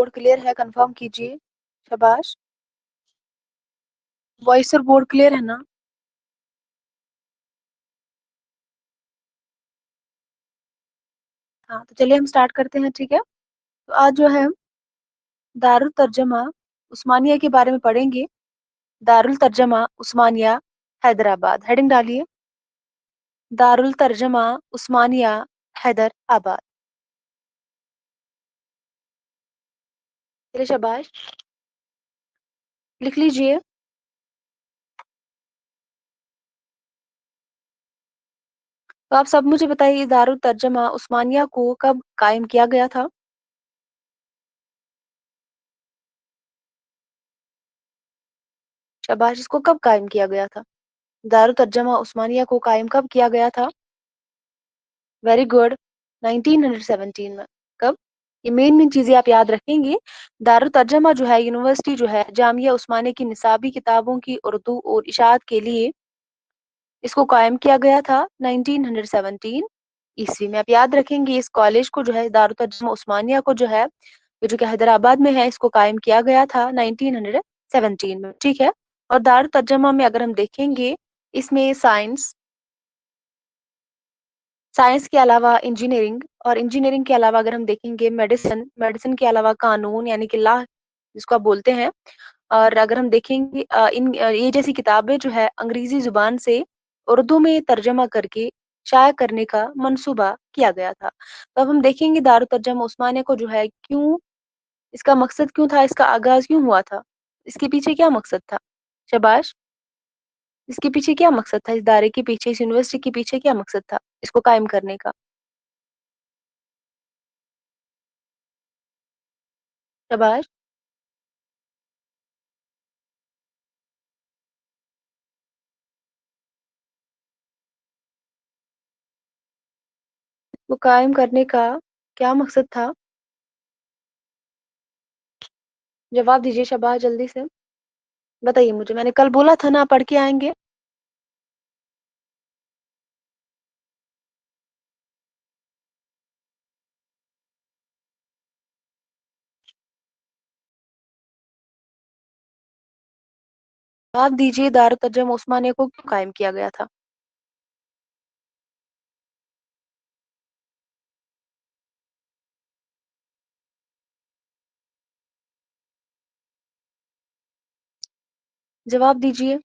Board clear है? Confirm कीजिए। शाबाश। वॉइस और बोर्ड क्लियर है ना? हाँ, तो चलिए हम स्टार्ट करते हैं, ठीक है। तो आज जो है हम दारुल तर्जमा उस्मानिया के बारे में पढ़ेंगे। दारुल तर्जमा उस्मानिया हैदराबाद। हेडिंग डालिए, दारुल तर्जमा उस्मानिया हैदराबाद। चलिए शाबाश, लिख लीजिए। तो आप सब मुझे बताइए, दारुल तर्जमा उस्मानिया को कब कायम किया गया था? शाबाश, इसको कब कायम किया गया था? दारुल तर्जमा उस्मानिया को कायम कब किया गया था? वेरी गुड, 1917 में। कब? ये मेन चीजें आप याद रखेंगे। दारुल तर्जमा जो है यूनिवर्सिटी जो है जामिया उस्मानिया की निसाबी किताबों की उर्दू और इशाअत के लिए इसको कायम किया गया था 1917 ईस्वी में। आप याद रखेंगे इस कॉलेज को जो है दारुल तर्जमा उस्मानिया को जो है ये जो कि हैदराबाद में है, इसको कायम किया गया था 1917 में, ठीक है। और दारुल तर्जमा में अगर हम देखेंगे, इसमें साइंस के अलावा इंजीनियरिंग, और इंजीनियरिंग के अलावा अगर हम देखेंगे मेडिसिन, मेडिसिन के अलावा कानून यानी कि लॉ जिसको आप बोलते हैं। और अगर हम देखेंगे ये जैसी किताबें जो है अंग्रेजी जुबान से उर्दू में तर्जमा करके शाया करने का मंसूबा किया गया था। तो अब हम देखेंगे दारुल तर्जमा उस्मानिया को जो है क्यों, इसका मकसद क्यों था, इसका आगाज क्यों हुआ था, इसके पीछे क्या मकसद था? शाबाश, इसके पीछे क्या मकसद था, इस दायरे के पीछे, इस यूनिवर्सिटी के पीछे क्या मकसद था इसको कायम करने का? शाबाश, वो कायम करने का क्या मकसद था? जवाब दीजिए शाबाश, जल्दी से बताइए मुझे। मैंने कल बोला था ना पढ़ के आएंगे। जवाब दीजिए, दारुल तर्जुमा उस्मानिया को क्यों कायम किया गया था? जवाब दीजिए।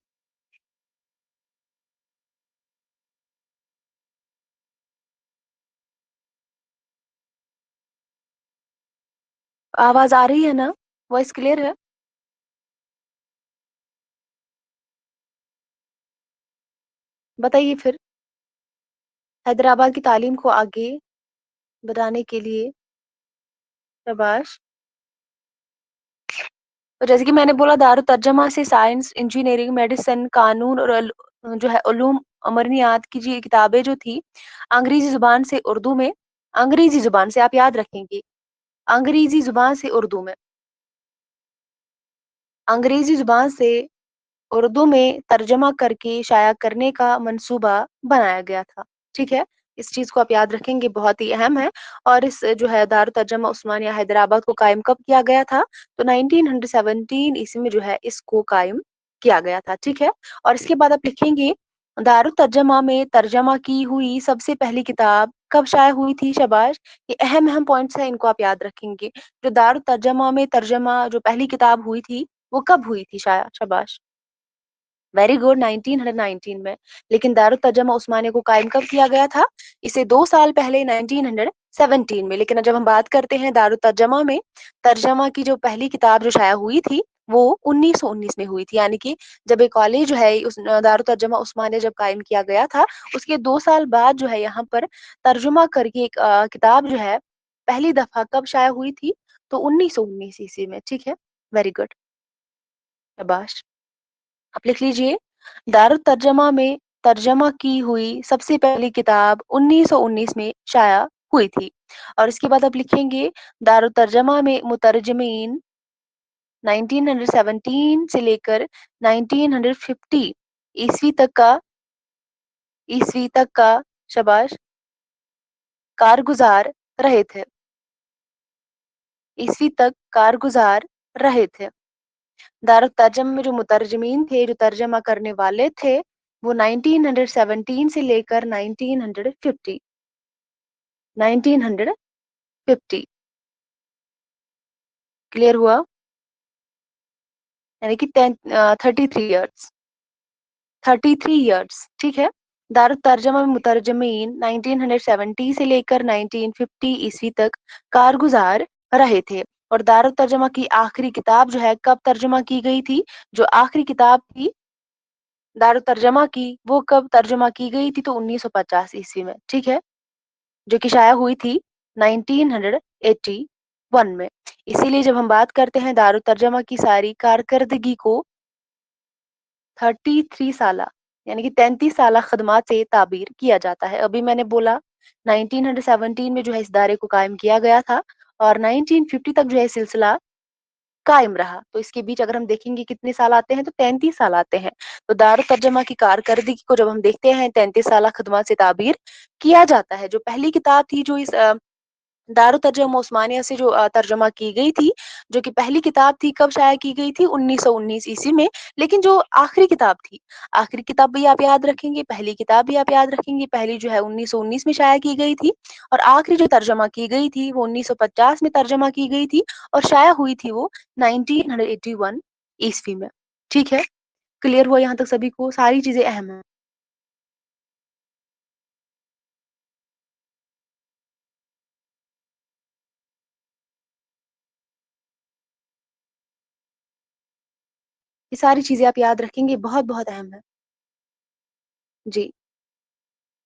आवाज आ रही है ना? वॉइस क्लियर है? बताइए फिर। हैदराबाद की तालीम को आगे बढ़ाने के लिए। शाबाश। तो जैसे कि मैंने बोला, दारुल तर्जमा से साइंस, इंजीनियरिंग, मेडिसिन, कानून और जो है उलूम अमरनियात की जी किताबें जो थी अंग्रेजी जुबान से उर्दू में, अंग्रेजी जुबान से आप याद रखेंगे, अंग्रेजी जुबान से उर्दू में, अंग्रेजी जुबान से उर्दू में तर्जमा करके शाया करने का मंसूबा बनाया गया था, ठीक है। इस चीज को आप याद रखेंगे, बहुत ही अहम है। और इस जो है दारुल तर्जमा उस्मानिया हैदराबाद को कायम कब किया गया था? तो 1917 ईस्वी में जो है इसको कायम किया गया था, ठीक है। और इसके बाद आप लिखेंगे दारुल तर्जमा में तर्जमा की हुई सबसे पहली किताब कब शाया हुई थी? शाबाश, ये अहम अहम पॉइंट्स है, इनको आप याद रखेंगे। जो दारुल तर्जमा में तर्जमा जो पहली किताब हुई थी वो कब हुई थी शाया? शाबाश, वेरी गुड, 1919 में। लेकिन दारुल तर्जमा उस्मानिया को कायम कब किया गया था? इसे 2 साल पहले 1917 में। लेकिन जब हम बात करते हैं दारुल तर्जमा में तर्जमा की जो पहली किताब जो शाया हुई थी वो 1919 में हुई थी, यानी कि जब ये कॉलेज जो है उस दारुल तर्जमा उस्मानिया जब कायम किया गया था उसके 2 साल बाद जो है यहाँ पर तर्जुमा करके एक किताब जो है पहली दफा कब शाया हुई थी? तो 1919 ईस्वी में, ठीक है। वेरी गुड, शाबाश। आप लिख लीजिए, दारुल तर्जमा में तर्जमा की हुई सबसे पहली किताब 1919 में शाया हुई थी। और इसके बाद आप लिखेंगे दारुल तर्जमा में मुतरजमीन 1917 से लेकर 1950 ईस्वी तक का ईस्वी तक का शाबाश कारगुजार रहे थे। ईस्वी तक कारगुजार रहे थे। दारुल तर्जम में जो मुतरजमीन थे, जो तर्जमा करने वाले थे, वो 1917 से लेकर 1950 क्लियर हुआ? यानी कि 33 ईयर्स, ठीक है। दारुल तर्जमा में मुतरजमीन 1970 से लेकर 1950 ईस्वी तक कारगुजार रहे थे। और दारुल तर्जमा की आखिरी किताब जो है कब तर्जमा की गई थी? जो आखिरी किताब थी दारुल तर्जमा की, वो कब तर्जमा की गई थी? तो 1950 ईस्वी में, ठीक है, जो कि शाया हुई थी 1981 में। इसीलिए जब हम बात करते हैं दारुल तर्जमा की सारी कारकर्दगी को 33 साला यानी कि 33 साला खदमात से ताबीर किया जाता है। अभी मैंने बोला 1917 में जो है इस दायरे को कायम किया गया था और 1950 तक जो है सिलसिला कायम रहा। तो इसके बीच अगर हम देखेंगे कितने साल आते हैं तो 33 साल आते हैं। तो दारुल तर्जमा की कारकर्दगी को जब हम देखते हैं 33 साला खदमात से ताबीर किया जाता है। जो पहली किताब थी जो इस दारुल तर्जुमा उस्मानिया से जो तर्जुमा की गई थी, जो कि पहली किताब थी, कब शाया की गई थी? 1919 ईस्वी में। लेकिन जो आखिरी किताब थी, आखिरी किताब भी आप याद रखेंगे, पहली किताब भी आप याद रखेंगे। पहली जो है 1919 में शाया की गई थी और आखिरी जो तर्जुमा की गई थी वो 1950 में तर्जुमा की गई थी और शाया हुई थी वो 1981 ईस्वी में। ठीक है? क्लियर हुआ यहाँ तक सभी को? सारी चीज़ें अहम हैं। ये सारी चीज़ें आप याद रखेंगे, बहुत-बहुत अहम है। जी।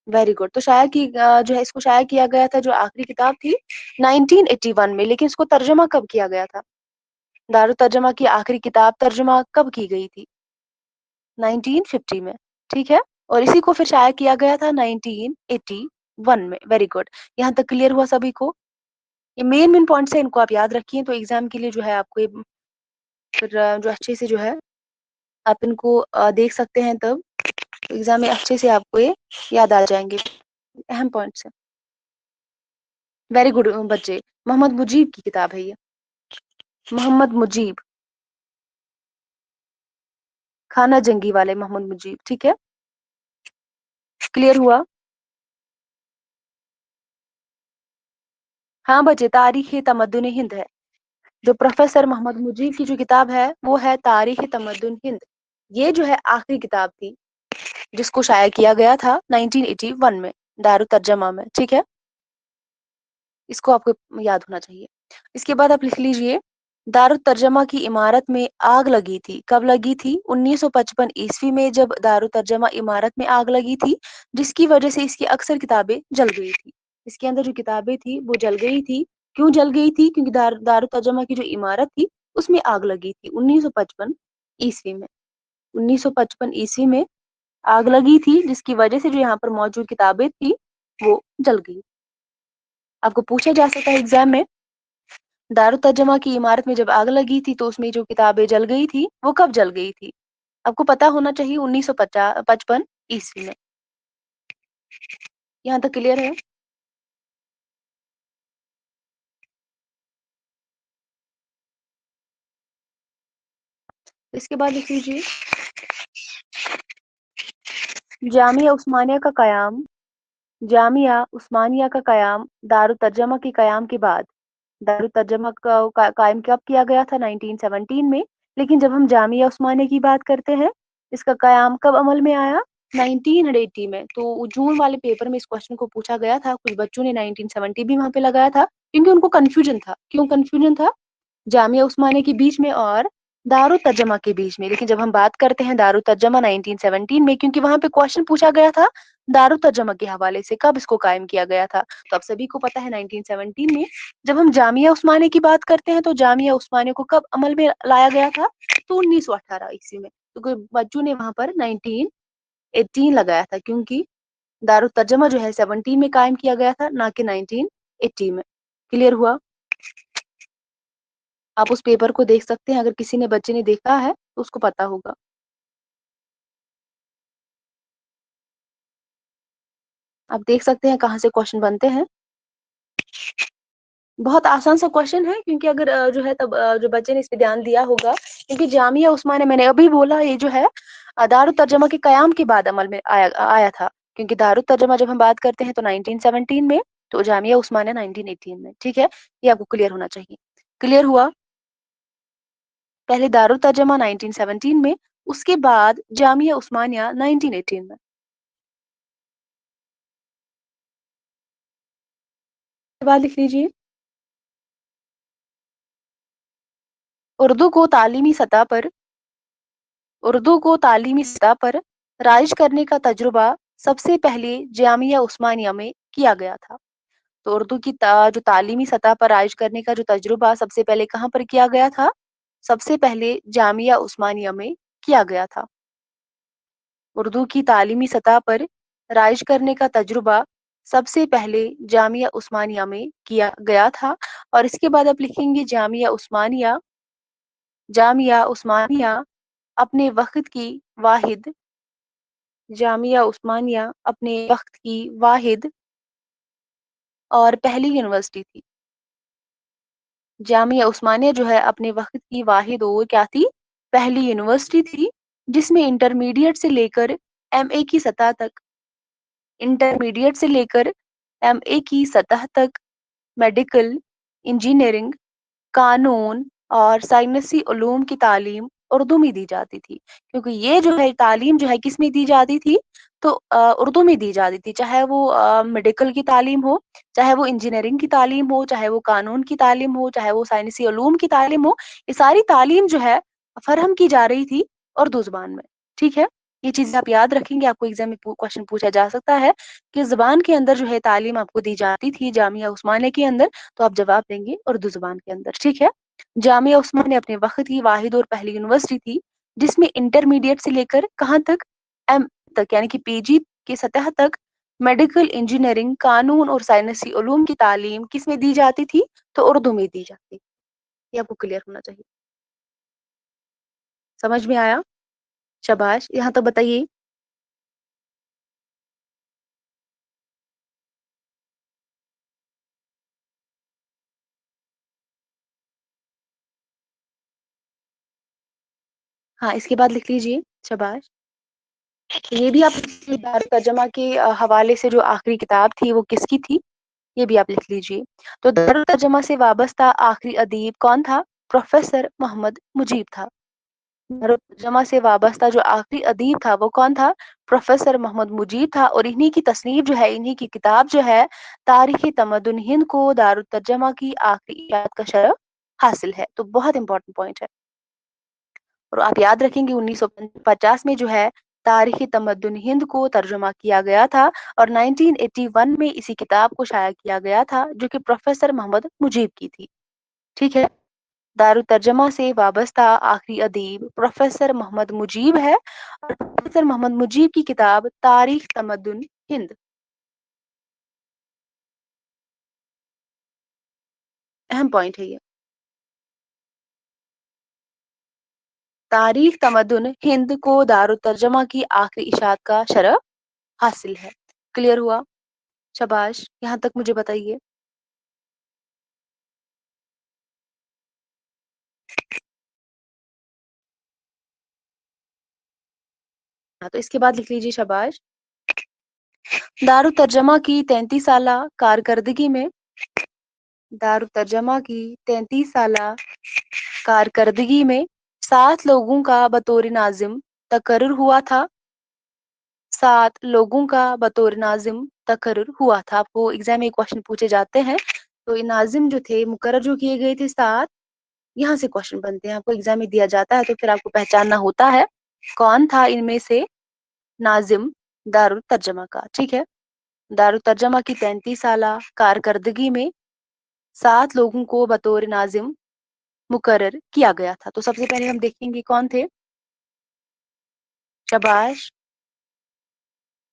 Very good. तो शाया की जो है इसको शाया किया गया था जो आखिरी किताब थी 1981 में, लेकिन इसको तर्जुमा कब किया गया था? दारुल तर्जुमा की आखिरी किताब तर्जुमा कब की गई थी? 1950 में, ठीक है? और इसी को फिर शाया किया गया था 1981 में। Very good. यहाँ तक क्लियर हुआ सभी को? ये मेन पॉइंट्स हैं, इनको आप याद रखिए तो एग्जाम के लिए जो है आपको ये फिर जो अच्छे से जो है आप इनको देख सकते हैं, तब एग्जाम में अच्छे से आपको ये याद आ जाएंगे। अहम पॉइंट्स है। वेरी गुड बच्चे। मोहम्मद मुजीब की किताब है ये। मोहम्मद मुजीब, खाना जंगी वाले मोहम्मद मुजीब, ठीक है? क्लियर हुआ? हाँ बच्चे, तारीख तमद्दुन हिंद है। जो प्रोफेसर मोहम्मद मुजीब की जो किताब है वो है तारीख तमद्दुन हिंद। ये जो है आखिरी किताब थी जिसको शाया किया गया था 1981 में दारुल तर्जमा में, ठीक है? इसको आपको याद होना चाहिए। इसके बाद आप लिख लीजिए, दारुल तर्जमा की इमारत में आग लगी थी। कब लगी थी? 1955 ईस्वी में जब दारुल तर्जमा इमारत में आग लगी थी, जिसकी वजह से इसकी अक्सर किताबें जल गई थी। इसके अंदर जो किताबें थी वो जल गई थी। क्यों जल गई थी? क्योंकि दारुल तर्जमा की जो इमारत थी उसमें आग लगी थी 1955 ईस्वी में। 1955 ईस्वी में आग लगी थी जिसकी वजह से जो यहाँ पर मौजूद किताबें थी वो जल गई। आपको पूछा जा सकता है एग्जाम में, दारुल तर्जमा की इमारत में जब आग लगी थी तो उसमें जो किताबें जल गई थी वो कब जल गई थी? आपको पता होना चाहिए 1955 ईस्वी में। यहाँ तक क्लियर है? इसके बाद लिख लीजिए, जामिया उस्मानिया का कयाम। जामिया उस्मानिया का कयाम दारुल तर्जमा के कयाम के बाद, दारुल तर्जमा का कायम कब किया गया था? 1917 में। लेकिन जब हम जामिया उस्मानिया की बात करते हैं, इसका कयाम कब अमल में आया? 1980 में। तो जून वाले पेपर में इस क्वेश्चन को पूछा गया था। कुछ बच्चों ने 1970 भी वहां पे लगाया था क्योंकि उनको कंफ्यूजन था। क्यों कंफ्यूजन था? जामिया उस्मानिया के बीच में और दारुल तर्जमा के बीच में। लेकिन जब हम बात करते हैं दारुल तर्जमा 1917 में, क्योंकि वहां पे क्वेश्चन पूछा गया था दारुल तर्जमा के हवाले से, कब इसको कायम किया गया था? तो आप सभी को पता है 1917 में। जब हम जामिया उस्मानिया की बात करते हैं तो जामिया उस्मानिया को कब अमल में लाया गया था? तो 1918 ईस्वी में। तो कोई बच्चों ने वहां पर 1918 लगाया था क्योंकि दारुल तर्जमा जो है 17 में कायम किया गया था, ना कि 1980 में। क्लियर हुआ? आप उस पेपर को देख सकते हैं, अगर किसी ने बच्चे ने देखा है तो उसको पता होगा। आप देख सकते हैं कहाँ से क्वेश्चन बनते हैं। बहुत आसान सा क्वेश्चन है, क्योंकि अगर जो है तब जो बच्चे ने इस पे ध्यान दिया होगा, क्योंकि जामिया उस्मानिया मैंने अभी बोला ये जो है दारुत तर्जमा के कयाम के बाद अमल में आया आया था। क्योंकि दारुत तर्जमा जब हम बात करते हैं तो 1917 में, तो जामिया उस्मानिया 1918 में। ठीक है, ये आपको क्लियर होना चाहिए। क्लियर हुआ? पहले दारुत तर्जमा 1917 में, उसके बाद जामिया उस्मानिया 1918 में। बाद लिख लीजिए। उर्दू को तालीमी सतह पर उर्दू को तालीमी सतह पर राइज करने का तजुर्बा सबसे पहले जामिया उस्मानिया में किया गया था। तो उर्दू की जो तालीमी सतह पर राइज करने का जो तजुर्बा सबसे पहले कहाँ पर किया गया था? सबसे पहले जामिया उस्मानिया में किया गया था। उर्दू की तालीमी सतह पर राइज करने का तजुर्बा सबसे पहले जामिया उस्मानिया में किया गया था। और इसके बाद आप लिखेंगे जामिया उस्मानिया अपने वक्त की वाहिद जामिया उस्मानिया अपने वक्त की वाहिद और पहली यूनिवर्सिटी थी। जामिया उस्मानिया जो है अपने वक्त की वाहिद और क्या थी? पहली यूनिवर्सिटी थी, जिसमें इंटरमीडिएट से लेकर एमए की सतह तक मेडिकल, इंजीनियरिंग, कानून और साइंसी उलूम की तालीम उर्दू में दी जाती थी। क्योंकि ये जो है तालीम जो है किस में दी जाती थी? तो उर्दू में दी जाती थी। चाहे वो मेडिकल की तालीम हो, चाहे वो इंजीनियरिंग की तालीम हो, चाहे वो कानून की तालीम हो, चाहे वो साइंसी उलूम की तालीम हो, ये सारी तालीम जो है फरहम की जा रही थी उर्दू ज़ुबान में। ठीक है? ये चीज़ आप याद रखेंगे, आपको एग्ज़ाम में क्वेश्चन पूछा जा सकता है कि ज़ुबान के अंदर जो है तालीम आपको दी जाती थी जामिया उस्मानिया के अंदर, तो आप जवाब देंगे उर्दू ज़ुबान के अंदर। ठीक है? जामिया उस्मानिया अपने वक्त की वाहिद और पहली यूनिवर्सिटी थी, जिसमें इंटरमीडिएट से लेकर कहाँ तक? एम तक, यानी कि पीजी की सतह तक मेडिकल, इंजीनियरिंग, कानून और साइंसी उलूम की तालीम किस में दी जाती थी? तो उर्दू में दी जाती। ये आपको क्लियर होना चाहिए। समझ में आया? शाबाश, यहाँ तक बताइए। हाँ, इसके बाद लिख लीजिए। शाबाश। ये भी आप दार तर्जमा के हवाले से जो आखिरी किताब थी वो किसकी थी? ये भी आप लिख लीजिए। तो दारुल तर्जमा से वाबस्ता आखिरी अदीब कौन था? प्रोफेसर मोहम्मद मुजीब था। दारुल तर्जमा से वाबस्ता जो आखिरी अदीब था वो कौन था? प्रोफेसर मोहम्मद मुजीब था। और इन्हीं की तसनीफ जो है, इन्हीं की किताब जो है तारीख तमद्दुन हिंद को दारुल तर्जमा की आखिरी इजाद का शरफ हासिल है। तो बहुत इंपॉर्टेंट पॉइंट है। और आप याद रखेंगे 1950 में जो है तारीख तमद्दुन हिंद को तर्जुमा किया गया था, और 1981 में इसी किताब को शाया किया गया था, जो कि प्रोफेसर मोहम्मद मुजीब की थी। ठीक है? दारुल तर्जमा से वाबस्ता आखिरी अदीब प्रोफेसर मोहम्मद मुजीब है, और प्रोफेसर मोहम्मद मुजीब की किताब तारीख तमद्दुन हिंद। अहम पॉइंट है ये। तारीख तमद्दुन हिंद को दारुल तर्जमा की आखिरी इशात का शरफ हासिल है। क्लियर हुआ? शाबाश, यहाँ तक मुझे बताइए। हाँ, तो इसके बाद लिख लीजिए। शाबाश। दारुल तर्जमा की 33 साला कारकर्दगी में दारुल तर्जमा की 33 साला कारकर्दगी में 7 लोगों का बतौर नाजिम तकर्रुर हुआ था। 7 लोगों का बतौर नाजिम तकर्रुर हुआ था। आपको एग्जाम में क्वेश्चन पूछे जाते हैं, तो ये नाजिम जो थे मुकर्रर जो किए गए थे 7, यहाँ से क्वेश्चन बनते हैं। आपको एग्जाम में दिया जाता है तो फिर आपको पहचानना होता है कौन था इनमें से नाजिम दारुल तर्जमा का। ठीक है? दारुल तर्जमा की 33 साला कारकर्दगी में 7 लोगों को बतौर नाजिम मुकर्रर किया गया था। तो सबसे पहले हम देखेंगे कौन थे। शाबाश।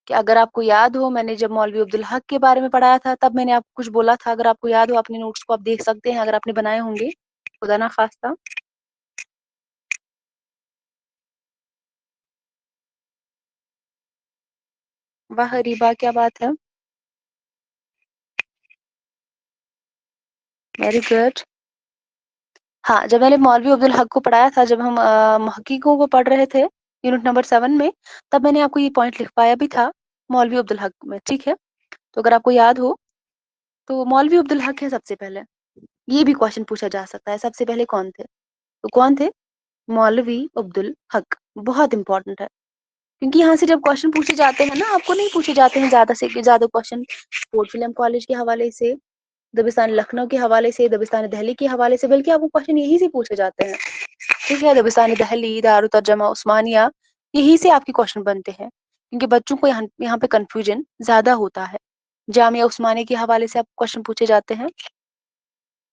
कि अगर आपको याद हो, मैंने जब मौलवी अब्दुल हक के बारे में पढ़ाया था तब मैंने आपको कुछ बोला था। अगर आपको याद हो, अपने नोट्स को आप देख सकते हैं, अगर आपने बनाए होंगे, खुदा ना खास्ता। वाह रिबा, क्या बात है। Very good. हाँ, जब मैंने मौलवी अब्दुल हक को पढ़ाया था, जब हम मुहक्किकों को पढ़ रहे थे यूनिट नंबर 7 में, तब मैंने आपको ये पॉइंट लिखवाया भी था मौलवी अब्दुल हक में, ठीक है? तो अगर आपको याद हो, तो मौलवी अब्दुल हक है सबसे पहले। ये भी क्वेश्चन पूछा जा सकता है, सबसे पहले कौन थे? तो कौन थे? मौलवी अब्दुल हक। बहुत इंपॉर्टेंट है, क्योंकि यहाँ से जब क्वेश्चन पूछे जाते हैं ना, आपको नहीं पूछे जाते हैं ज्यादा से ज्यादा क्वेश्चन पोर्ट विलियम कॉलेज के हवाले से, दबिस्तान लखनऊ के हवाले से, दबिस्तान दिल्ली के हवाले से, बल्कि आपको क्वेश्चन यही से पूछे जाते हैं, ठीक है? दबिस्तान दिल्ली, दारुल तर्जमा उस्मानिया, यही से आपके क्वेश्चन बनते हैं, क्योंकि बच्चों को यहाँ पे कंफ्यूजन ज्यादा होता है। जामिया उस्मानिया के हवाले से आपको क्वेश्चन पूछे जाते हैं,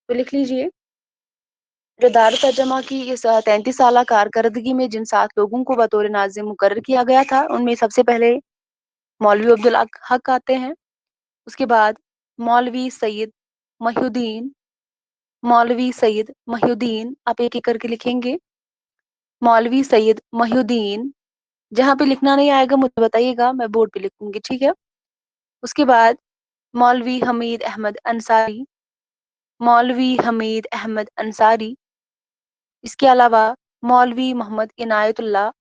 तो लिख लीजिए। जो दारुल तर्जमा की इस 33 साल कारकर्दगी में जिन 7 लोगों को बतौर नाज़िम मुकर्रर किया गया था, उनमें सबसे पहले मौलवी अब्दुल हक आते हैं। उसके बाद मौलवी सैयद महिउद्दीन, मौलवी सैयद महिउद्दीन, आप एक एक करके लिखेंगे। मौलवी सैयद महिउद्दीन, जहाँ पे लिखना नहीं आएगा मुझे बताइएगा, मैं बोर्ड पे लिखूंगी, ठीक है? उसके बाद मौलवी हमीद अहमद अंसारी, मौलवी हमीद अहमद अंसारी। इसके अलावा मौलवी मोहम्मद इनायतुल्लाह,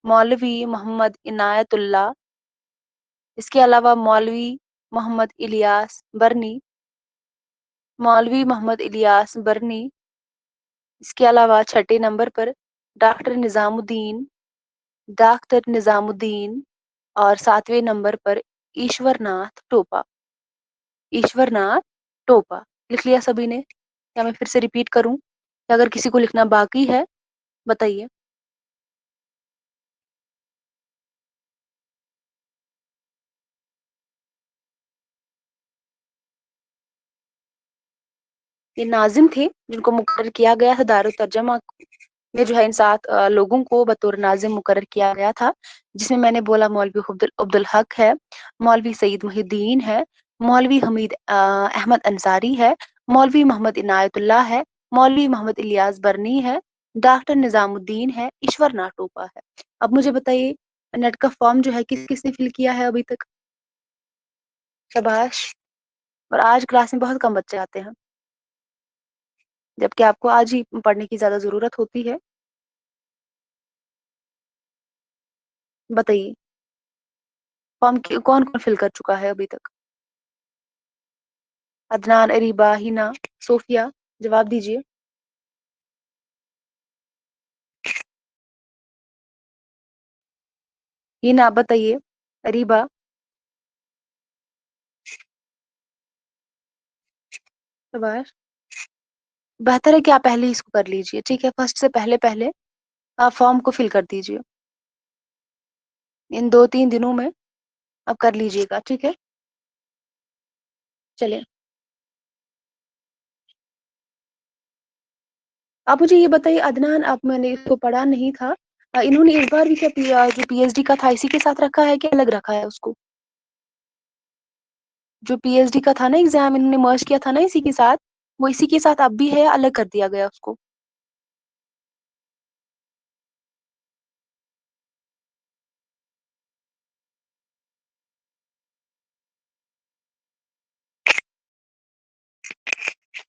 मौलवी मोहम्मद इनायतुल्लाह। इसके अलावा मौलवी मोहम्मद इलियास बरनी, मौलवी मोहम्मद इलियास बरनी। इसके अलावा छठे नंबर पर डॉक्टर निजामुद्दीन, डॉक्टर निजामुद्दीन। और 7वें नंबर पर ईश्वरनाथ टोपा, ईश्वरनाथ टोपा। लिख लिया सभी ने, या मैं फिर से रिपीट करूं, या अगर किसी को लिखना बाकी है बताइए। ये नाजिम थे जिनको मुकर्रर किया गया था दारुल तर्जमा में, जो है इन 7 लोगों को बतौर नाजिम मुकर्रर किया गया था, जिसमें मैंने बोला मौलवी अब्दुल हक है, मौलवी सईद मुहिद्दीन है, मौलवी हमीद अहमद अंसारी है, मौलवी मोहम्मद इनायतुल्लाह है, मौलवी मोहम्मद इलियास बरनी है, डॉक्टर निजामुद्दीन है, ईश्वरनाथ टोपा है। अब मुझे बताइए, नेट का फॉर्म जो है किस किसने फिल किया है अभी तक? शाबाश। और आज क्लास में बहुत कम बच्चे आते हैं, जबकि आपको आज ही पढ़ने की ज्यादा जरूरत होती है। बताइए, फॉर्म कौन कौन फिल कर चुका है अभी तक? अदनान, अरीबा, हिना, सोफिया, जवाब दीजिए। हिना आप बताइए, अरीबा। शाबाश। बेहतर है कि आप पहले ही इसको कर लीजिए, ठीक है? फर्स्ट से पहले पहले आप फॉर्म को फिल कर दीजिए, इन 2-3 दिनों में आप कर लीजिएगा, ठीक है? चलिए, आप मुझे ये बताइए, अदनान, आप, मैंने इसको पढ़ा नहीं था, इन्होंने इस बार भी क्या जो पीएचडी का था इसी के साथ रखा है कि अलग रखा है उसको? जो पीएचडी का था ना एग्जाम, इन्होंने मर्ज किया था ना इसी के साथ, वो इसी के साथ अब भी है, अलग कर दिया गया उसको?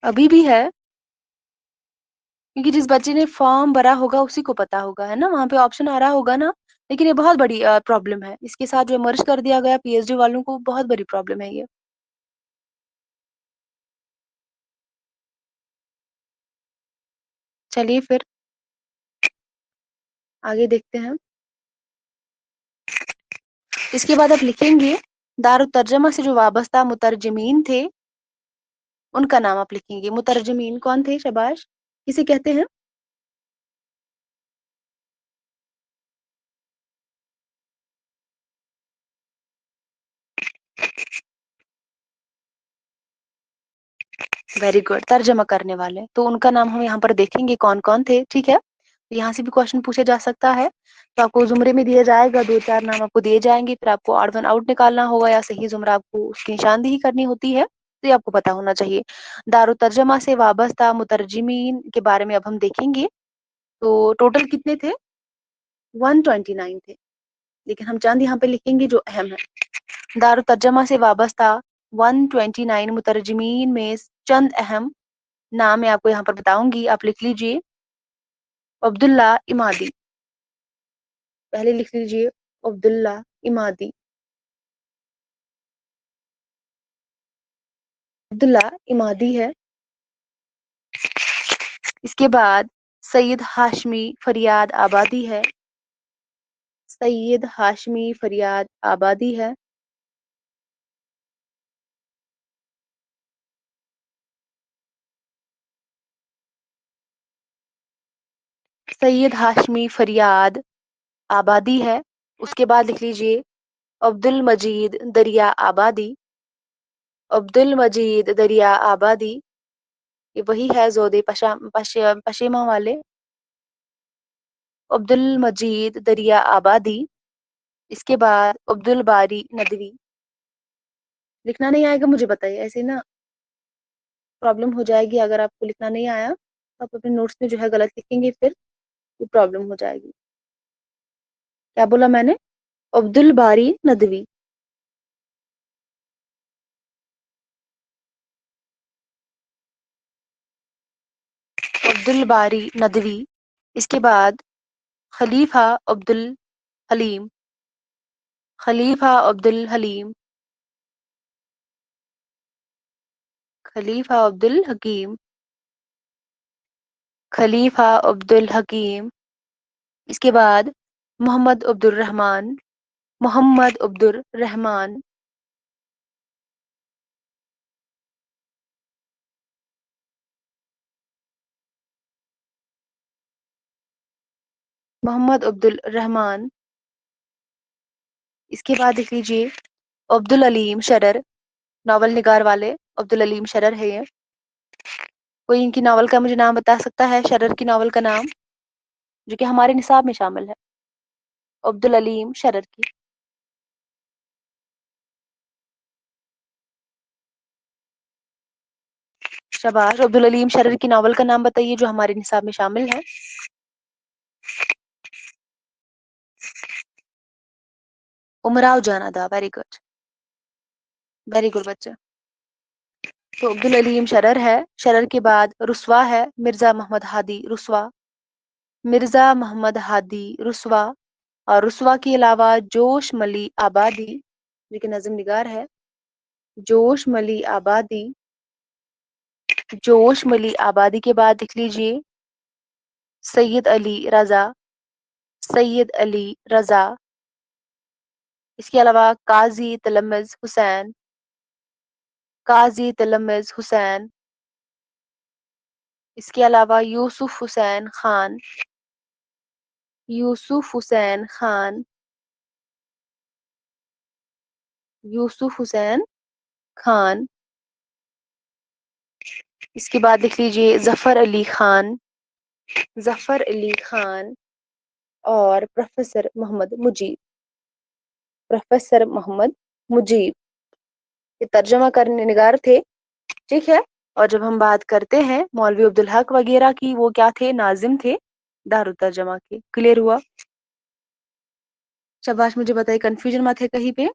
अभी भी है, क्योंकि जिस बच्चे ने फॉर्म भरा होगा उसी को पता होगा, है ना? वहां पे ऑप्शन आ रहा होगा ना। लेकिन ये बहुत बड़ी प्रॉब्लम है, इसके साथ जो मर्ज कर दिया गया पीएचडी वालों को, बहुत बड़ी प्रॉब्लम है ये। चलिए फिर आगे देखते हैं। इसके बाद आप लिखेंगे दारुल तर्जमा से जो वाबस्ता मुतरजमीन थे, उनका नाम आप लिखेंगे। मुतरजमीन कौन थे? शाबाश। किसे कहते हैं? वेरी गुड, तर्जमा करने वाले, तो उनका नाम हम यहाँ पर देखेंगे कौन कौन थे, ठीक है? तो यहाँ से भी क्वेश्चन पूछा जा सकता है, तो आपको जुमरे में दिया जाएगा, 2-4 नाम आपको दिए जाएंगे, फिर आपको ऑड वन आउट निकालना होगा, या सही जुमरा आपको उसकी निशानदेही करनी होती है, तो ये आपको पता होना चाहिए। दारुल तर्जमा से वाबस्ता मुतरजिमीन के बारे में अब हम देखेंगे। तो टोटल कितने थे? 129 थे, लेकिन हम चंद यहाँ पे लिखेंगे जो अहम है। दारुल तर्जमा से वाबस्ता 129 मुतरजिमीन में चंद अहम नाम मैं आपको यहाँ पर बताऊंगी, आप लिख लीजिए। अब्दुल्ला इमादी, पहले लिख लीजिए अब्दुल्ला इमादी। अब्दुल्ला इमादी है। इसके बाद सैयद हाशमी फरियाद आबादी है। सैयद हाशमी फरियाद आबादी है। सैयद हाशमी फरियाद आबादी है। उसके बाद लिख लीजिए अब्दुल मजीद दरिया आबादी। अब्दुल मजीद दरिया आबादी, ये वही है जोधे पशेमा वाले। अब्दुल मजीद दरिया आबादी। इसके बाद अब्दुल बारी नदवी। लिखना नहीं आएगा मुझे बताइए, ऐसे ना प्रॉब्लम हो जाएगी। अगर आपको लिखना नहीं आया तो आप अपने नोट्स में जो है गलत लिखेंगे, फिर वो प्रॉब्लम हो जाएगी। क्या बोला मैंने? अब्दुल बारी नदवी। अब्दुल बारी नदवी। इसके बाद खलीफा अब्दुल हलीम। खलीफा अब्दुल हलीम। खलीफा अब्दुल हकीम। खलीफा अब्दुल हकीम। इसके बाद मोहम्मद अब्दुल रहमान। मोहम्मद अब्दुल रहमान। मोहम्मद अब्दुल रहमान। इसके बाद देख लीजिए अब्दुल अलीम शरर, नावल निगार वाले अब्दुल अलीम शरर है ये। कोई इनकी नावल का मुझे नाम बता सकता है, शरर की नावल का नाम, जो कि हमारे निसाब में शामिल है? अब्दुल अलीम शरर की। शाबाश, अब्दुल अलीम शरर की नावल का नाम बताइए जो हमारे निसाब में शामिल है। उमराव जान अदा, वेरी गुड, वेरी गुड बच्चा। तो अब्दुल अलीम शरर है। शरर के बाद रुस्वा है, मिर्जा मोहम्मद हादी रुस्वा। मिर्जा मोहम्मद हादी रुस्वा। और रुस्वा के अलावा जोश मली आबादी, जो कि नज़म निगार है। जोश मली आबादी। जोश मली आबादी के बाद लिख लीजिए सैयद अली रजा। सैयद अली रजा। इसके अलावा काजी तलमज हुसैन। काजी तलमज हुसैन। इसके अलावा यूसुफ हुसैन खान। यूसुफ हुसैन खान। यूसुफ हुसैन खान। इसके बाद लिख लीजिए जफर अली खान। जफर अली खान। और प्रोफेसर मोहम्मद मुजीब। प्रोफेसर मोहम्मद मुजीब, ये तर्जमा करने निगार थे। ठीक है। और जब हम बात करते हैं मौलवी अब्दुल हक वगैरह की, वो क्या थे? नाजिम थे दारुल तर्जमा के। क्लियर हुआ? शाबाश, मुझे बताइए कंफ्यूजन मत है कहीं पे?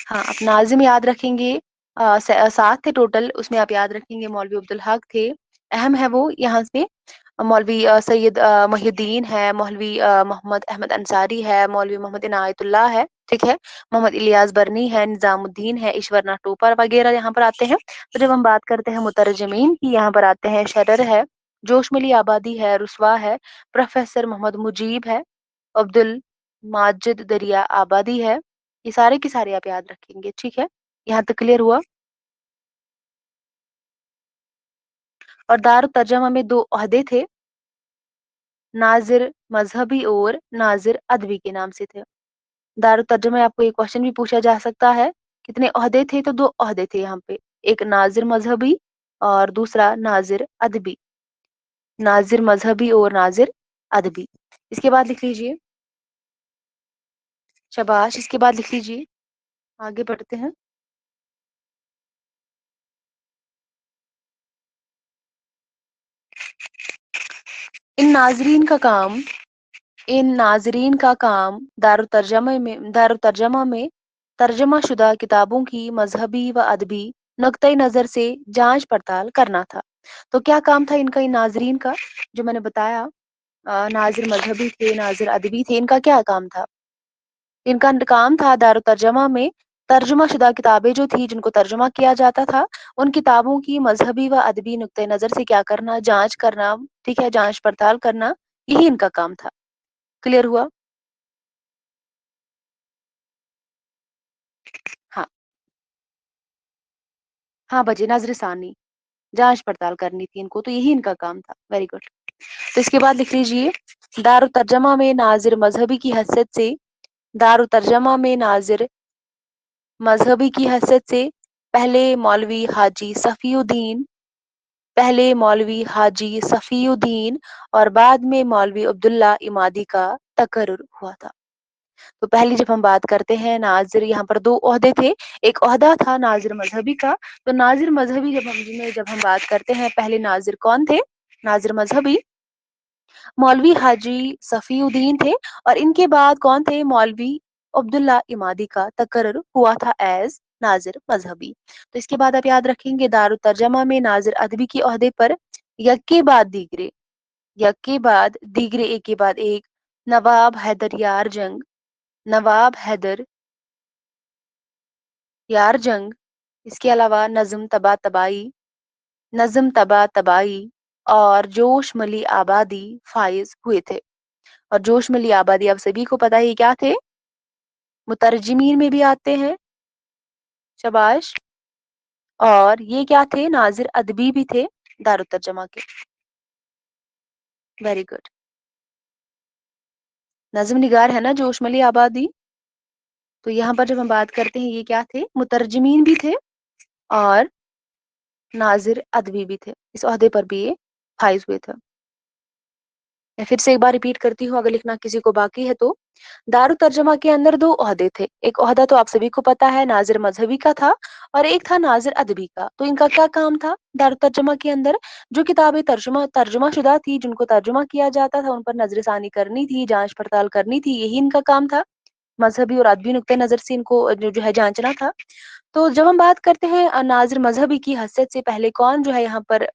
हाँ, आप नाजिम याद रखेंगे। 7 थे टोटल, उसमें आप याद रखेंगे मौलवी अब्दुल हक थे, अहम है वो यहाँ से। मौलवी सैयद मोहिउद्दीन है, मौलवी मोहम्मद अहमद अंसारी है, मौलवी मोहम्मद इनायतुल्लाह है। ठीक है। मोहम्मद इलियास बरनी है, निजामुद्दीन है, ईश्वरना टोपर वगैरह यहाँ पर आते हैं। तो जब हम बात करते हैं मुतरजमीन की, यहाँ पर आते हैं शरर है, जोशमिली आबादी है, रुस्वा है, प्रोफेसर मोहम्मद मुजीब है, अब्दुल माजिद दरिया आबादी है। ये सारे के सारे आप याद रखेंगे। ठीक है, यहाँ तक क्लियर हुआ? और दार तर्जमा में 2 ओहदे थे, नाजिर मजहबी और नाजिर अदबी के नाम से थे। दार तर्जमा में आपको एक क्वेश्चन भी पूछा जा सकता है, कितने ओहदे थे? तो 2 ओहदे थे यहाँ पे, एक नाजिर मजहबी और दूसरा नाजिर अदबी। नाजिर मजहबी और नाजिर अदबी। इसके बाद लिख लीजिए, शाबाश, इसके बाद लिख लीजिए, आगे बढ़ते हैं। इन नाजरीन का काम इन नाजरीन का काम दारुल तर्जमा में तर्जमा शुदा किताबों की मजहबी व अदबी नुक्ते नज़र से जांच पड़ताल करना था। तो क्या काम था इनका, इन नाजरीन का, जो मैंने बताया, नाजिर मजहबी थे, नाजिर अदबी थे, इनका क्या काम था? इनका काम था दारुल तर्जमा में तर्जुमा शुदा किताबें जो थी जिनको तर्जुमा किया जाता था, उन किताबों की मजहबी व अदबी नुक्ते नज़र से क्या करना, जांच करना, ठीक है, जांच पड़ताल करना, यही इनका काम था। क्लियर हुआ? हाँ, हाँ बच्चे, नजर सानी, जांच पड़ताल करनी थी इनको, तो यही इनका काम था। Very good. तो इसके बाद लिख लीजिए, दारुल तर्जमा में नाजिर मजहबी की हैसियत से, दारुल तर्जमा में नाजिर मजहबी की हैसियत से पहले मौलवी हाजी सफीउद्दीन पहले मौलवी हाजी सफीउद्दीन और बाद में मौलवी अब्दुल्ला इमादी का तकर्रुर हुआ था। तो पहली जब हम बात करते हैं नाजिर, यहाँ पर दो ओहदे थे। एक ओहदा था नाजिर मजहबी का। तो नाजिर मजहबी जब हम बात करते हैं, पहले नाजिर कौन थे? नाजिर मजहबी मौलवी हाजी सफीउद्दीन थे, और इनके बाद कौन थे? मौलवी अब्दुल्ला इमादी का तकर्रुर हुआ था एज नाजिर मजहबी। तो इसके बाद आप याद रखेंगे, दारुल तर्जमा में नाजिर अदबी के ओहदे पर यक्के बाद दीगरे, यक्के बाद दीगरे, एक के बाद एक, नवाब हैदर यार जंग, नवाब हैदर यार जंग, इसके अलावा नज़म तबा तबाई, नज़म तबा तबाई और जोश मली आबादी फाइज हुए थे। और जोश मली आबादी आप सभी को पता है क्या थे? मुतरजिमीन में भी आते हैं, शबाश। और ये क्या थे? नाजिर अदबी भी थे दारुल तर्जमा के। Very good. नज़म निगार है ना जोश मली आबादी। तो यहाँ पर जब हम बात करते हैं, ये क्या थे? मुतरजिमीन भी थे और नाजिर अदबी भी थे। इस ओहदे पर भी ये फाइज हुए थे। मैं फिर से एक बार रिपीट करती हूँ, अगर लिखना किसी को बाकी है तो। दारुल तर्जमा के अंदर दो ओहदे थे। एक ओहदा तो आप सभी को पता है, नाजिर मजहबी का था, और एक था नाजिर अदबी का। तो इनका क्या काम था दारुल तर्जमा के अंदर? जो किताबें तर्जुमा तर्जुमा शुदा थी, जिनको तर्जुमा किया जाता था, उन पर नजरसानी करनी थी, जांच पड़ताल करनी थी, यही इनका काम था। मजहबी और अदबी नुक्ते नजर से इनको जो है जांचना था। तो जब हम बात करते हैं नाजिर मजहबी की हैसियत से पहले कौन जो है यहाँ पर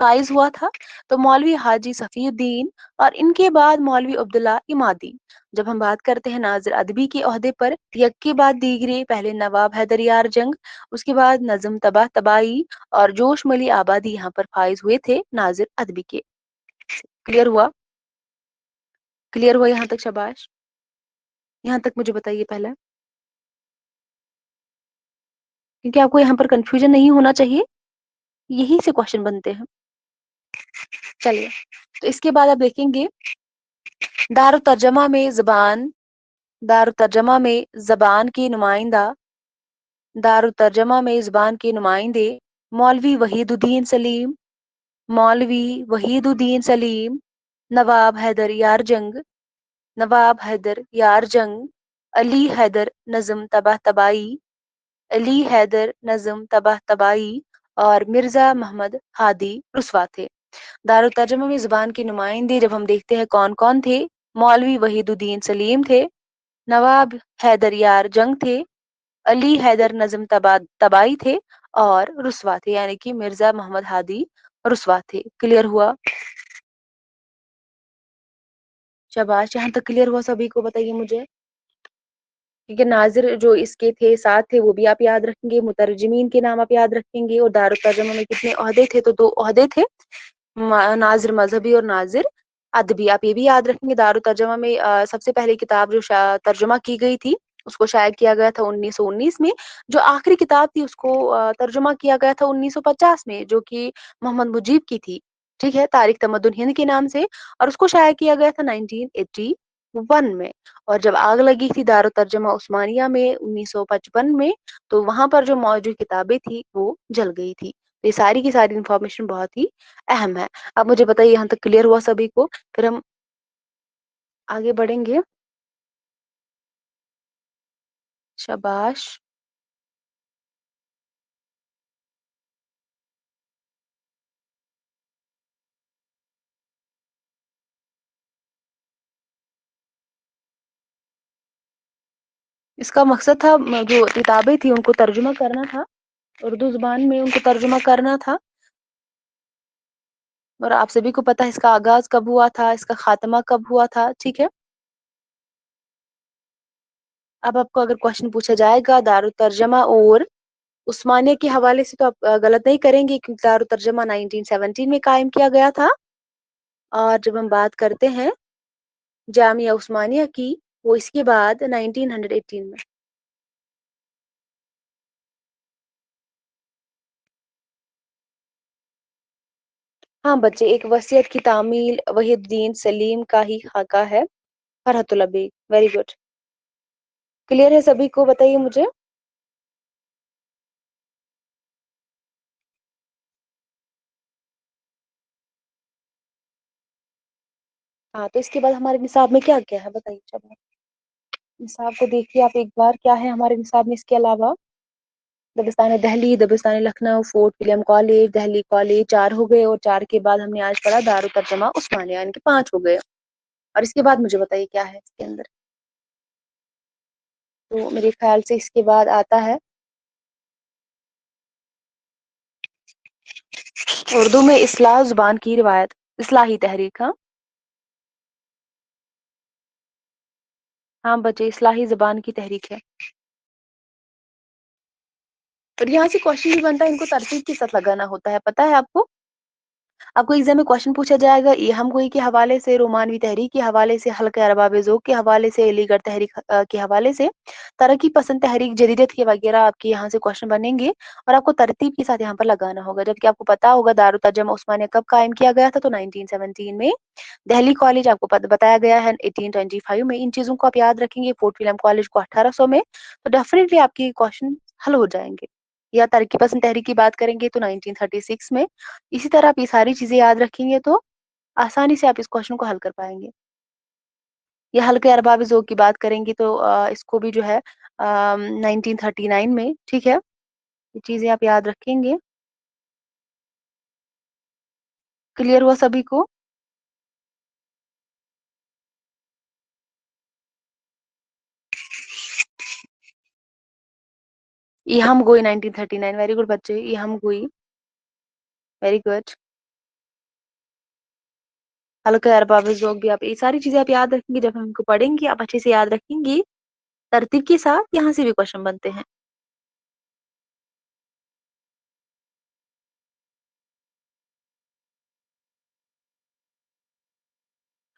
फाइज हुआ था? तो मौलवी हाजी सफीउद्दीन और इनके बाद मौलवी अब्दुल्ला इमादी। जब हम बात करते हैं नाजिर अदबी के ओहदे पर, यक के बाद दीगरे, पहले नवाब हैदर यार जंग, उसके बाद नज़म तबाह तबाई और जोश मली आबादी यहाँ पर फाइज हुए थे नाजिर अदबी के। क्लियर हुआ? क्लियर हुआ यहाँ तक? शाबाश। यहाँ तक मुझे बताइए पहले, क्योंकि आपको यहाँ पर कंफ्यूजन नहीं होना चाहिए, यही से क्वेश्चन बनते हैं। चलिए, तो इसके बाद आप देखेंगे, दारुल तर्जमा में जबान दारुल तर्जमा में जबान के नुमाइंदा दारुल तर्जमा में जबान के नुमाइंदे मौलवी वहीदुद्दीन सलीम, मौलवी वहीदुद्दीन सलीम, नवाब हैदर यार जंग, नवाब हैदर यार जंग, अली हैदर नज़म तबाह तबाई, अली हैदर नज़म तबाह तबाई और मिर्जा मोहम्मद हादी रुस्वा थे। दारुल तर्जुमा में ज़ुबान के नुमाइंदे जब हम देखते हैं कौन कौन थे, मौलवी वहीदुद्दीन सलीम थे, नवाब हैदर यार जंग थे, अली हैदर नज़म तबाई थे और रुस्वा थे, यानी कि मिर्जा मोहम्मद हादी रुस्वा थे। क्लियर हुआ? शाबाश, यहाँ तक क्लियर हुआ सभी को? बताइए मुझे। क्योंकि नाजिर जो इसके थे, साथ थे, वो भी आप याद रखेंगे, मुतरजमीन के नाम आप याद रखेंगे, और दारुल तर्जुमा में कितने ओहदे थे? तो दो ओहदे थे, नाजिर मजहबी और नाजिर अदबी। आप ये भी याद रखेंगे, दारुल तर्जुमा में सबसे पहली किताब जो तर्जुमा की गई थी, उसको शाया किया गया था 1919 में। जो आखिरी किताब थी उसको तर्जुमा किया गया था 1950 में, जो कि मोहम्मद मुजीब की थी, ठीक है, तारीख तमद्दुन हिंद के नाम से, और उसको शाया किया गया था 1981 में। और जब आग लगी थी दारुल तर्जुमा उस्मानिया में 1955 में, तो वहां पर जो मौजूद किताबें थी वो जल गई थी। ये सारी की सारी इंफॉर्मेशन बहुत ही अहम है। अब मुझे बताइए, यहाँ तक क्लियर हुआ सभी को? फिर हम आगे बढ़ेंगे। शाबाश। इसका मकसद था जो किताबें थी उनको तर्जुमा करना था, उर्दू ज़ुबान में उनको तर्जुमा करना था। और आप सभी को पता है इसका आगाज़ कब हुआ था, इसका ख़ात्मा कब हुआ था, ठीक है? अब आपको अगर क्वेश्चन पूछा जाएगा दारुत तर्जमा और उस्मानिया के हवाले से, तो आप गलत नहीं करेंगे क्योंकि दारुत तर्जमा 1917 में कायम किया गया था। और जब हम बात करते हैं जामिया उस्मानिया की, वो इसके बाद 1918 में। हाँ बच्चे, एक वसीयत की तामील वहीदुद्दीन सलीम का ही खाका है, Farhatullah bag. Very good. Clear है सभी को? बताइए मुझे। हाँ, तो इसके बाद हमारे निसाब में क्या क्या है बताइए। चलो निसाब को देखिए आप एक बार, क्या है हमारे निसाब में इसके अलावा। दबिस्तान दहली, दबिस्तान Lucknow, Fort William college, Delhi college, 4 हो गए। और 4 के बाद हमने आज पढ़ा दारुल तर्जमा उस्मानिया, इनके 5 हो गए। और इसके बाद मुझे बताइए क्या है इसके अंदर। तो मेरे ख्याल से इसके बाद आता है उर्दू में इस्लाह जुबान की रिवायत, इस्लाही तहरीक। हाँ हाँ बच्चे, इस्लाही जुबान की तहरीक है। और यहाँ से क्वेश्चन भी बनता है, इनको तरतीब के साथ लगाना होता है, पता है आपको। आपको एग्जाम में क्वेश्चन पूछा जाएगा ये हम गोई के हवाले से, रोमानवी तहरीक के हवाले से, हल्के अरबाब ज़ौक़ के हवाले से, अलीगढ़ तहरीक के हवाले से, तरक्की पसंद तहरीक, जदीदियत के वगैरह आपके यहाँ से क्वेश्चन बनेंगे। और आपको तरतीब के साथ यहाँ पर लगाना होगा। जबकि आपको पता होगा दारुल तर्जुमा उस्मानिया कब कायम किया गया था, तो 1917 में। दिल्ली कॉलेज आपको बताया गया है 1825 में। इन चीज़ों को आप याद रखेंगे। फोर्ट विलियम कॉलेज को 1800 में। तो डेफिनेटली आपके क्वेश्चन हल हो जाएंगे। या तरक्की पसंद तहरीक की बात करेंगे तो 1936 में। इसी तरह आप ये सारी चीजें याद रखेंगे तो आसानी से आप इस क्वेश्चन को हल कर पाएंगे। या हल्के अरबाब ज़ौक़ की बात करेंगे तो इसको भी जो है 1939 में, ठीक है। ये चीजें आप याद रखेंगे। क्लियर हुआ सभी को? ये हम गोई 1939। वेरी गुड बच्चे, ये हम गोई। Very good. हल्के अरबाब ज़ौक़ भी आप, ये सारी चीजें आप याद रखेंगे। जब हम इनको पढ़ेंगे आप अच्छे से याद रखेंगे। तरतीब के साथ यहाँ से भी क्वेश्चन बनते हैं।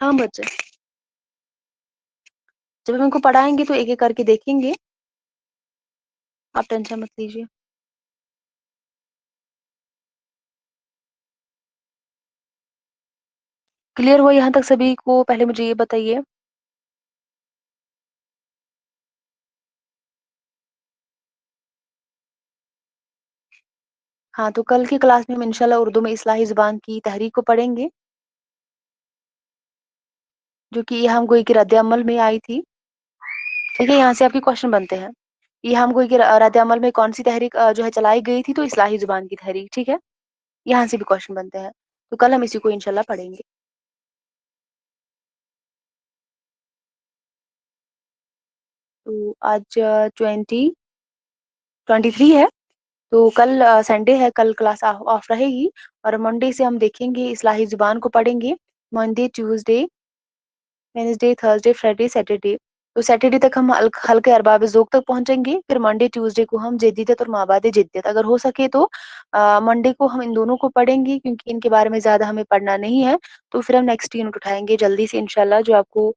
हाँ बच्चे, जब हम इनको पढ़ाएंगे तो एक एक करके देखेंगे। आप टेंशन मत लीजिए। क्लियर हुआ यहाँ तक सभी को? पहले मुझे ये बताइए। हाँ, तो कल की क्लास में हम इंशाल्लाह उर्दू में इस्लाही ज़ुबान की तहरीक को पढ़ेंगे, जो कि ये हम गोई के रद्द-ए-अमल में आई थी। ठीक है, यहाँ से आपके क्वेश्चन बनते हैं। ये हम गोई के रद्द-ए-अमल में कौन-सी तहरीक जो है चलाई गई थी, तो इस्लाही ज़ुबान की तहरीक, ठीक है? यहाँ से भी क्वेश्चन बनते हैं। तो कल हम इसी को इंशाल्लाह पढ़ेंगे। तो आज 23 है, तो कल संडे है, कल क्लास ऑफ रहेगी। और मंडे से हम देखेंगे इस्लाही ज़ुबान को पढ़ेंगे। Monday, Tuesday, Wednesday, Thursday, Friday, Saturday. तो सैटरडे तक हम हल्के अरबाब ज़ौक़ तक पहुंचेंगे। फिर मंडे, ट्यूसडे को हम जदीदियत और माबाद जदीदियत, अगर हो सके तो मंडे को हम इन दोनों को पढ़ेंगे क्योंकि इनके बारे में ज़्यादा हमें पढ़ना नहीं है। तो फिर हम नेक्स्ट यूनिट उठाएँगे जल्दी से इंशाल्लाह। जो आपको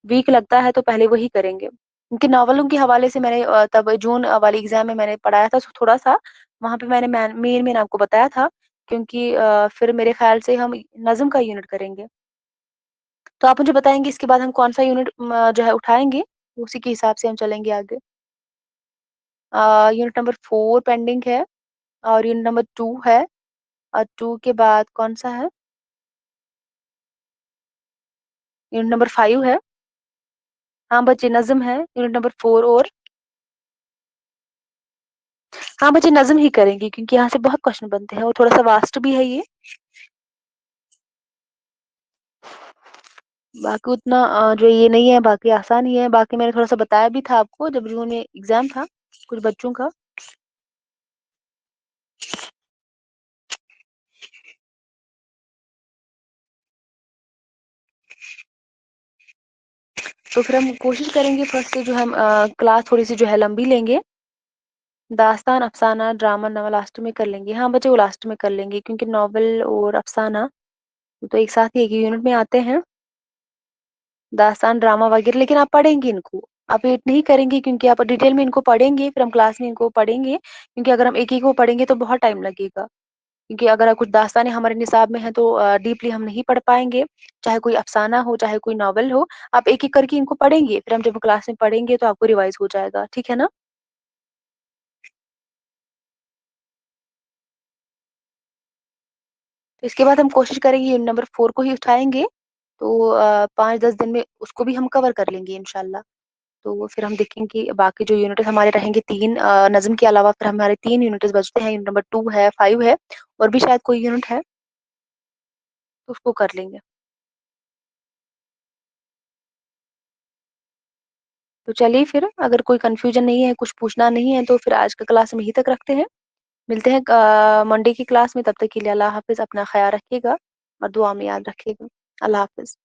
वीक लगता है तो पहले वही करेंगे। क्योंकि नॉवेलों के हवाले से मैंने तब जून वाले एग्ज़ाम में मैंने पढ़ाया था थोड़ा-सा, वहाँ पे मैंने मेन-मेन आपको बताया था। क्योंकि फिर मेरे ख़्याल से हम नज़्म का यूनिट करेंगे। तो आप मुझे बताएँगे इसके बाद हम कौन-सा यूनिट जो है उठाएँगे, उसी के हिसाब से हम चलेंगे आगे। यूनिट नंबर 4 पेंडिंग है और यूनिट नंबर 2 है। और 2 के बाद कौन-सा है? यूनिट नंबर 5 है। हाँ बच्चे, नज़्म है यूनिट नंबर 4 और हाँ बच्चे, नज़्म ही करेंगे क्योंकि यहाँ से बहुत क्वेश्चन बनते हैं और थोड़ा-सा वास्ट भी है ये। बाकी उतना जो ये नहीं है, बाकी आसान ही है। बाकी मैंने थोड़ा-सा बताया भी था आपको जब जून में एग्ज़ाम था, कुछ बच्चों का। तो फिर हम कोशिश करेंगे फर्स्ट से जो हम क्लास थोड़ी-सी जो है लंबी लेंगे। दास्तान, अफ़साना, ड्रामा, नॉवल लास्ट में कर लेंगे। हाँ, बच्चे वो लास्ट में कर लेंगे क्योंकि नॉवल और अफ़साना तो एक साथ ही एक ही यूनिट में आते हैं। दास्तान, ड्रामा वगैरह लेकिन आप पढ़ेंगी इनको। आप वेट नहीं करेंगी क्योंकि आप डिटेल में इनको पढ़ेंगे, फिर हम क्लास में इनको पढ़ेंगे क्योंकि अगर हम एक-एक को पढ़ेंगे तो बहुत टाइम लगेगा। क्योंकि अगर कुछ दास्तानें हमारे निसाब में हैं तो डीपली हम नहीं पढ़ पाएँगे, चाहे कोई अफ़साना हो, चाहे कोई नॉवल हो। आप एक-एक करके इनको पढ़ेंगे, फिर हम जब क्लास में पढ़ेंगे तो आपको रिवाइज़ हो जाएगा, ठीक है ना? तो इसके बाद हम कोशिश करेंगे यूनिट नंबर 4 को ही उठाएँगे, तो 5-10 दिन में उसको भी हम कवर कर लेंगे इंशाल्लाह। तो फिर हम देखेंगे कि बाकी जो यूनिट्स हमारे रहेंगे 3 नज़्म के अलावा फिर हमारे 3 यूनिट्स बचते हैं, यूनिट नंबर 2 है, 5 है और भी शायद कोई यूनिट है, तो उसको कर लेंगे। तो चलिए फिर अगर कोई कन्फ्यूजन नहीं है, कुछ पूछना नहीं है तो फिर आज का क्लास हम यहीं तक रखते हैं। मिलते हैं मंडे की क्लास में, तब तक के लिए अल्लाह हाफ़िज़, अपना ख़याल रखिएगा और दुआ में याद रखिएगा। अल्लाह हाफ़िज़।